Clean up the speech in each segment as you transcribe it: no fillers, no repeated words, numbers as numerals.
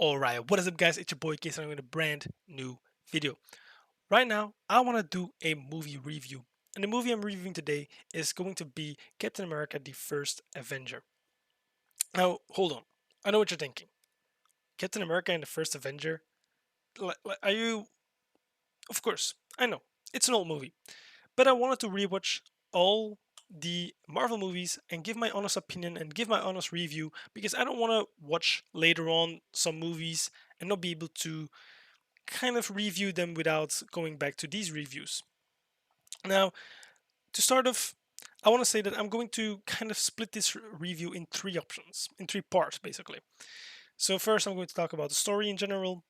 Alright, what is up guys? It's your boy Case and I'm with a brand new video. Right now, I want to do a movie review. And the movie I'm reviewing today is going to be Captain America the First Avenger. Now, hold on. I know what you're thinking. Captain America and the First Avenger? Are you... Of course, I know. It's an old movie. But I wanted to rewatch all the Marvel movies and give my honest opinion and give my honest review because I don't want to watch later on some movies and not be able to kind of review them without going back to these reviews. Now, to start off, I want to say that I'm going to kind of split this review in three options, in three parts basically. So, first, I'm going to talk about the story in general.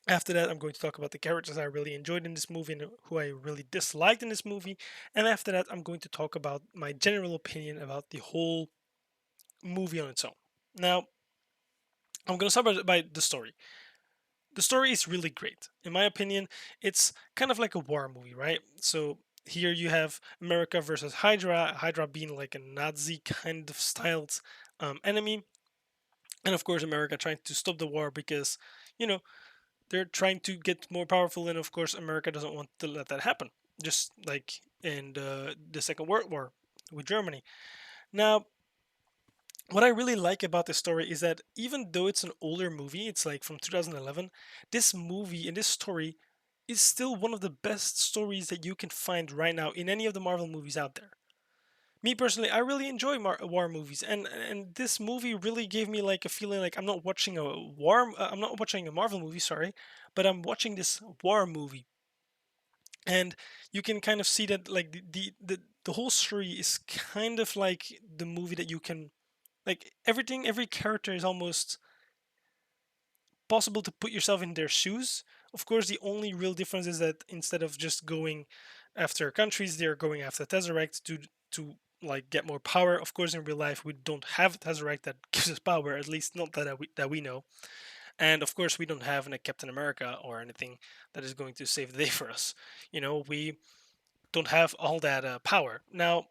After that, I'm going to talk about the characters I really enjoyed in this movie and who I really disliked in this movie. And after that, I'm going to talk about my general opinion about the whole movie on its own. Now, I'm going to start by the story. The story is really great. In my opinion, it's kind of like a war movie, right? So here you have America versus Hydra, Hydra being like a Nazi kind of styled enemy. And of course, America trying to stop the war because, you know, they're trying to get more powerful. And of course, America doesn't want to let that happen. Just like in the Second World War with Germany. Now, what I really like about this story is that even though it's an older movie, it's like from 2011, this movie and this story is still one of the best stories that you can find right now in any of the Marvel movies out there. Me personally, I really enjoy war movies, and this movie really gave me like a feeling like I'm not watching a I'm not watching a Marvel movie, sorry, but I'm watching this war movie, and you can kind of see that like the whole story is kind of like the movie that you can like everything every character is almost possible to put yourself in their shoes. Of course, the only real difference is that instead of just going after countries, they're going after Tesseract to like get more power. Of course, in real life, we don't have a Tesseract that gives us power, at least not that we know. And of course, we don't have a Captain America or anything that is going to save the day for us. We don't have all that power. Now,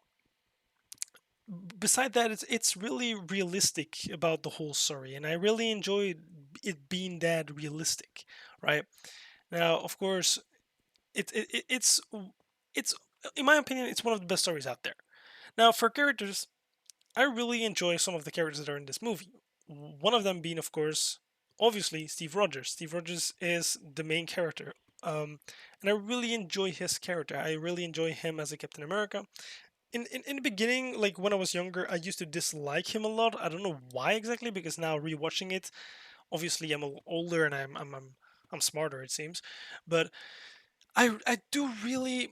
beside that, it's really realistic about the whole story, and I really enjoyed it being that realistic, right? Now, of course, it's in my opinion, it's one of the best stories out there. Now, for characters, I really enjoy some of the characters that are in this movie. One of them being, of course, obviously Steve Rogers. Steve Rogers is the main character. And I really enjoy his character. I really enjoy him as a Captain America. In the beginning, like when I was younger, I used to dislike him a lot. I don't know why exactly, because now rewatching it, obviously I'm older and I'm smarter it seems, but I do really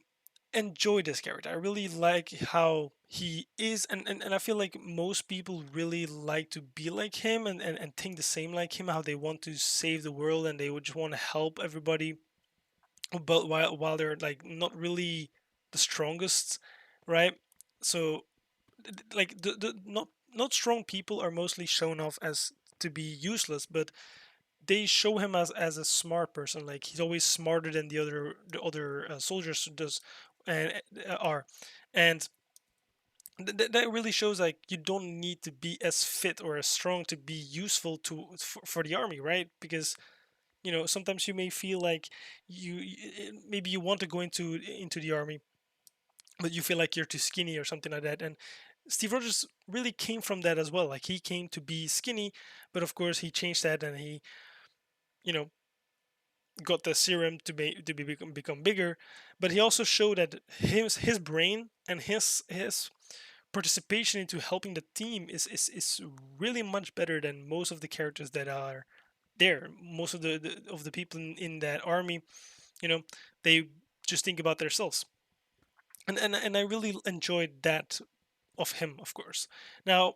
enjoy this character. I really like how he is, and I feel like most people really like to be like him and think the same like him. How they want to save the world and they would just want to help everybody, but while they're like not really the strongest, right? So like the not strong people are mostly shown off as to be useless, but they show him as a smart person. Like he's always smarter than the other soldiers does and are, and that really shows like you don't need to be as fit or as strong to be useful for the army, right? Because sometimes you may feel like maybe you want to go into the army, but you feel like you're too skinny or something like that. And Steve Rogers really came from that as well. Like he came to be skinny, but of course he changed that and he, you know, got the serum to become bigger. But he also showed that his brain and his participation into helping the team is really much better than most of the characters that are there. Most of the people in that army, you know, they just think about themselves. And I really enjoyed that of him, of course. Now,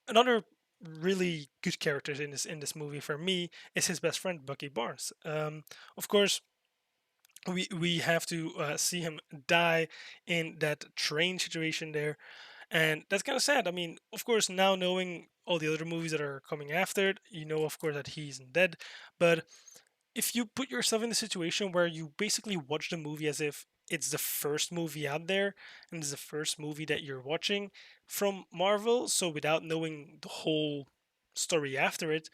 another really good character in this movie for me is his best friend Bucky Barnes. Of course, we have to see him die in that train situation there, and that's kind of sad. I mean, of course, now knowing all the other movies that are coming after it, of course, that he's dead. But if you put yourself in a situation where you basically watch the movie as if it's the first movie out there and it's the first movie that you're watching from Marvel, so without knowing the whole story after it,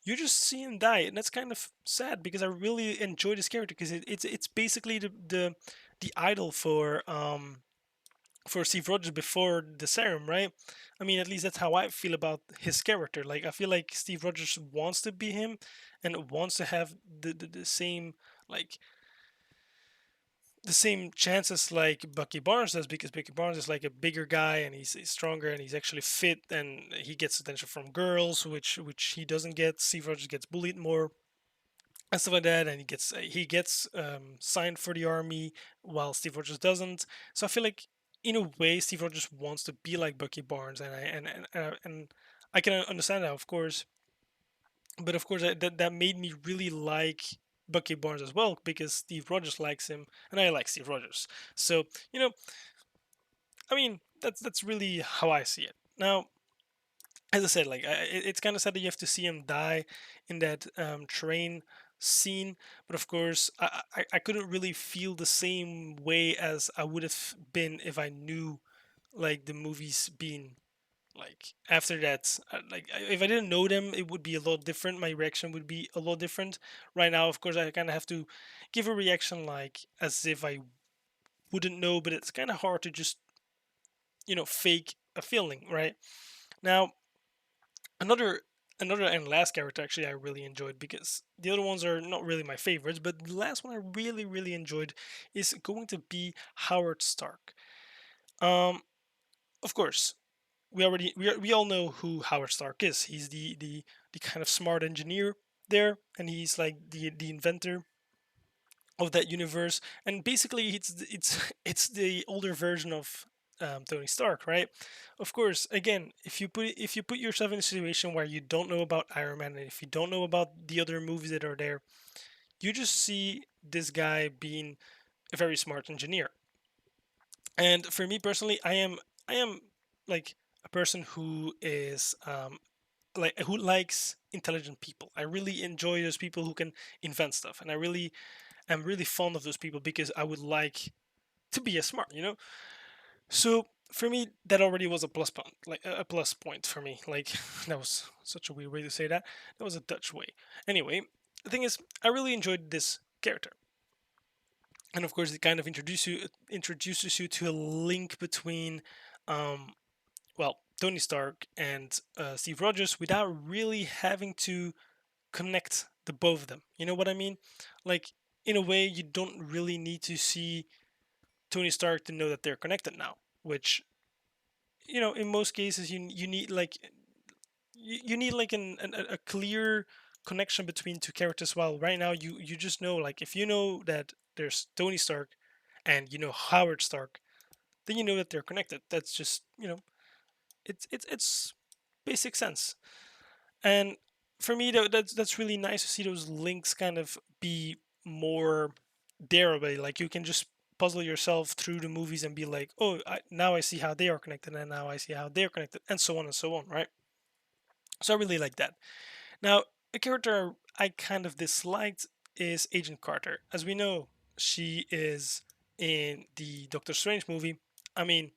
you just see him die, and that's kind of sad because I really enjoy this character because it's basically the idol for Steve Rogers before the serum, right? I mean, at least that's how I feel about his character. Like, I feel like Steve Rogers wants to be him and wants to have the same, like, the same chances like Bucky Barnes does, because Bucky Barnes is like a bigger guy and he's stronger and he's actually fit and he gets attention from girls, which he doesn't get. Steve Rogers gets bullied more and stuff like that, and he gets signed for the army while Steve Rogers doesn't. So I feel like in a way Steve Rogers wants to be like Bucky Barnes, and I can understand that, of course. But of course that made me really like Bucky Barnes as well because Steve Rogers likes him and I like Steve Rogers. So you know, I mean that's really how I see it. Now, as I said, like it's kind of sad that you have to see him die in that train scene, but of course I couldn't really feel the same way as I would have been if I knew like the movies being like after that. If I didn't know them, it would be a lot different. My reaction would be a lot different. Right now, of course, I kind of have to give a reaction like as if I wouldn't know, but it's kind of hard to just fake a feeling, right? Now, another another and last character actually I really enjoyed, because the other ones are not really my favorites, but the last one I really enjoyed is going to be Howard Stark. Um, of course, we all know who Howard Stark is. He's the kind of smart engineer there, and he's like the inventor of that universe. And basically, it's it's the older version of Tony Stark, right? Of course, again, if you put yourself in a situation where you don't know about Iron Man, and if you don't know about the other movies that are there, you just see this guy being a very smart engineer. And for me personally, I am like a person who is like who likes intelligent people. I really enjoy those people who can invent stuff, and I really am really fond of those people because I would like to be as smart, you know. So for me, that already was a plus point, like a plus point for me. Like that was such a weird way to say that. That was a Dutch way. Anyway, the thing is, I really enjoyed this character, and of course, it kind of introduces you to a link between, um, well, Tony Stark and Steve Rogers without really having to connect the both of them. You know what I mean? Like, in a way, you don't really need to see Tony Stark to know that they're connected now. Which, in most cases, you need like you need like a clear connection between two characters. While right now, you just know, like, if you know that there's Tony Stark and you know Howard Stark, then you know that they're connected. That's just, it's basic sense. And for me, that's really nice to see those links kind of be more there already. Like, you can just puzzle yourself through the movies and be like, oh, now I see how they are connected, and now I see how they're connected, and so on and so on, right? So I really like that. Now, a character I kind of disliked is Agent Carter. As we know, she is in the Doctor Strange movie. I mean,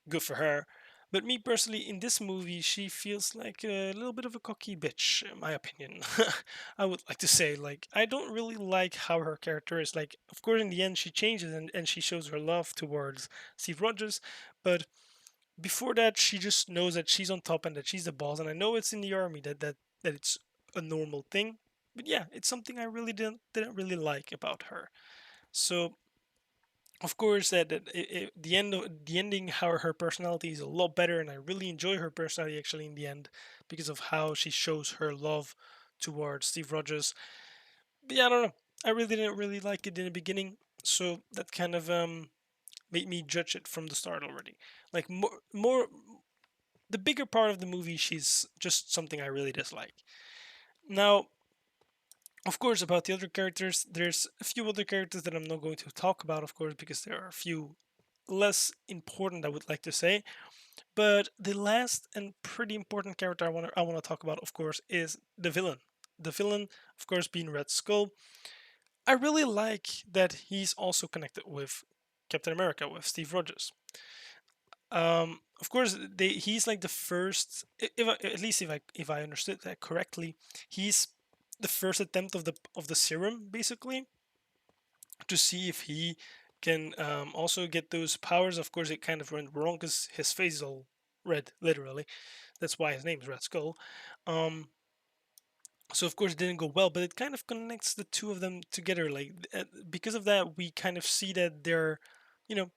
good for her. But me personally, in this movie, she feels like a little bit of a cocky bitch, in my opinion. I would like to say, like, I don't really like how her character is. Like, of course, in the end, she changes and she shows her love towards Steve Rogers. But before that, she just knows that she's on top and that she's the boss. And I know it's in the army that it's a normal thing. But yeah, it's something I really didn't really like about her. So of course the ending, how her personality is a lot better, and I really enjoy her personality actually in the end because of how she shows her love towards Steve Rogers. But yeah, I don't know, I really didn't really like it in the beginning, so that kind of made me judge it from the start already. Like, more the bigger part of the movie, she's just something I really dislike. Now, of course, about the other characters, there's a few other characters that I'm not going to talk about, of course, because there are a few less important, I would like to say. But the last and pretty important character I want to talk about, of course, is the villain. The villain, of course, being Red Skull. I really like that he's also connected with Captain America, with Steve Rogers. Of course, he's like the first. At least if I understood that correctly, he's the first attempt of the serum, basically, to see if he can also get those powers. Of course, it kind of went wrong because his face is all red, literally. That's why his name is Red Skull. Um, so of course it didn't go well, but it kind of connects the two of them together. Like because of that, we kind of see that they're, you know,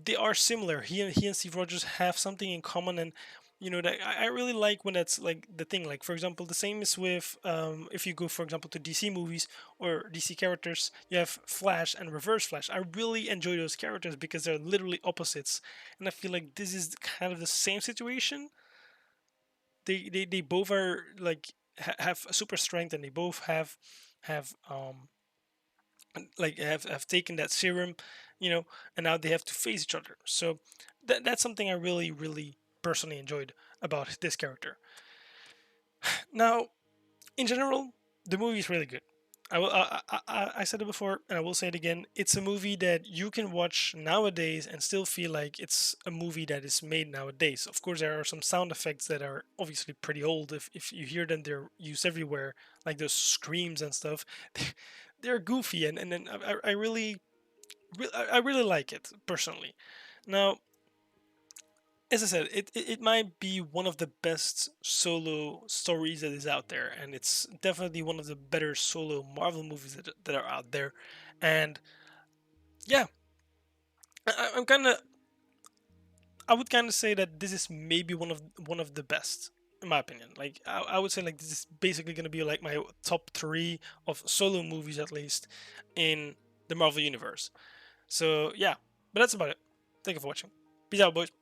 they are similar. He and Steve Rogers have something in common, and that I really like when that's like the thing. Like for example, the same is with if you go for example to DC movies or DC characters, you have Flash and Reverse Flash. I really enjoy those characters because they're literally opposites, and I feel like this is kind of the same situation. They both are like have super strength, and they both have have taken that serum, and now they have to face each other. So that's something I really personally enjoyed about this character. Now, in general, the movie is really good. I said it before, and I will say it again. It's a movie that you can watch nowadays and still feel like it's a movie that is made nowadays. Of course, there are some sound effects that are obviously pretty old. If you hear them, they're used everywhere, like those screams and stuff. They're goofy, and then I really I really like it personally. Now, as I said, it might be one of the best solo stories that is out there, and it's definitely one of the better solo Marvel movies that are out there. And yeah, I'm kind of I would kind of say that this is maybe one of the best in my opinion. Like I would say like this is basically gonna be like my top three of solo movies at least in the Marvel universe. So yeah, but that's about it. Thank you for watching. Peace out, boys.